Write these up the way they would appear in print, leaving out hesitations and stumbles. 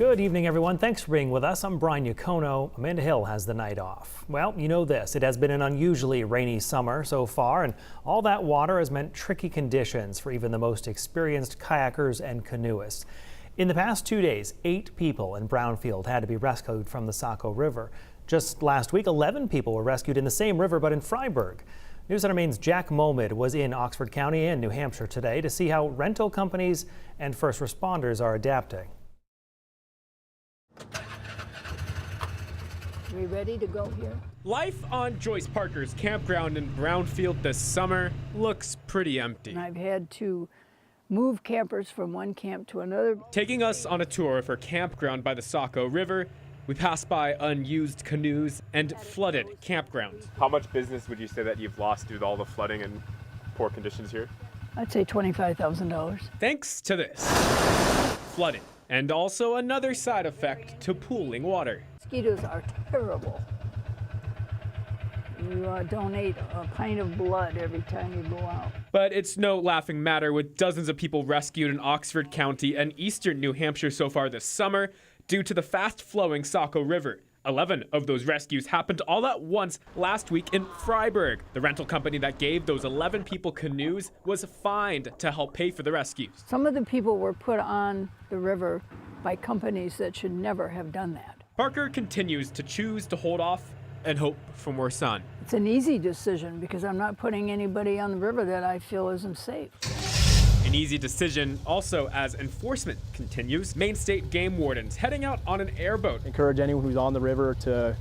Good evening, everyone. Thanks for being with us. I'm Brian Yacono. Amanda Hill has the night off. Well, you know this. It has been an unusually rainy summer so far, and all that water has meant tricky conditions for even the most experienced kayakers and canoeists. In the past 2 days, 8 people in Brownfield had to be rescued from the Saco River. Just last week, 11 people were rescued in the same river, but in Freiburg. News Center Maine's Jack Momid was in Oxford County and New Hampshire today to see how rental companies and first responders are adapting. We ready to go here? Life on Joyce Parker's campground in Brownfield this summer looks pretty empty. And I've had to move campers from one camp to another. Taking us on a tour of her campground by the Saco River, we pass by unused canoes and flooded campgrounds. How much business would you say that you've lost due to all the flooding and poor conditions here? I'd say $25,000. Thanks to this. Flooding. And also another side effect to pooling water. Mosquitoes are terrible. You donate a pint of blood every time you go out. But it's no laughing matter with dozens of people rescued in Oxford County and eastern New Hampshire so far this summer due to the fast-flowing Saco River. 11 of those rescues happened all at once last week in Freiburg. The rental company that gave those 11 people canoes was fined to help pay for the rescues. Some of the people were put on the river by companies that should never have done that. Parker continues to choose to hold off and hope for more sun. It's an easy decision because I'm not putting anybody on the river that I feel isn't safe. An easy decision also as enforcement continues. Maine State Game Wardens heading out on an airboat. Encourage anyone who's on the river to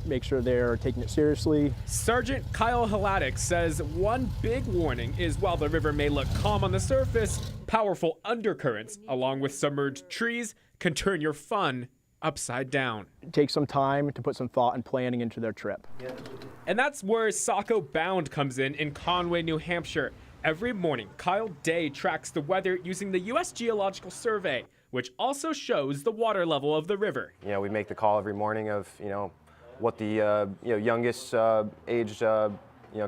make sure they're taking it seriously. Sergeant Kyle Haladic says one big warning is while the river may look calm on the surface, powerful undercurrents along with submerged trees can turn your fun upside down. Take some time to put some thought and planning into their trip. And that's where Saco Bound comes in Conway, New Hampshire. Every morning, Kyle Day tracks the weather using the U.S. Geological Survey, which also shows the water level of the river. We make the call every morning of, what the youngest aged,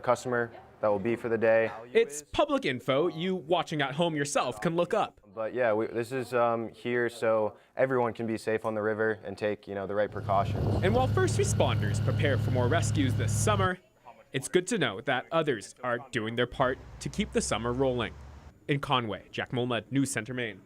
customer that will be for the day. It's public info you watching at home yourself can look up. But yeah, this is here so everyone can be safe on the river and take, the right precautions. And while first responders prepare for more rescues this summer, it's good to know that others are doing their part to keep the summer rolling. In Conway, Jack Molmed, News Center, Maine.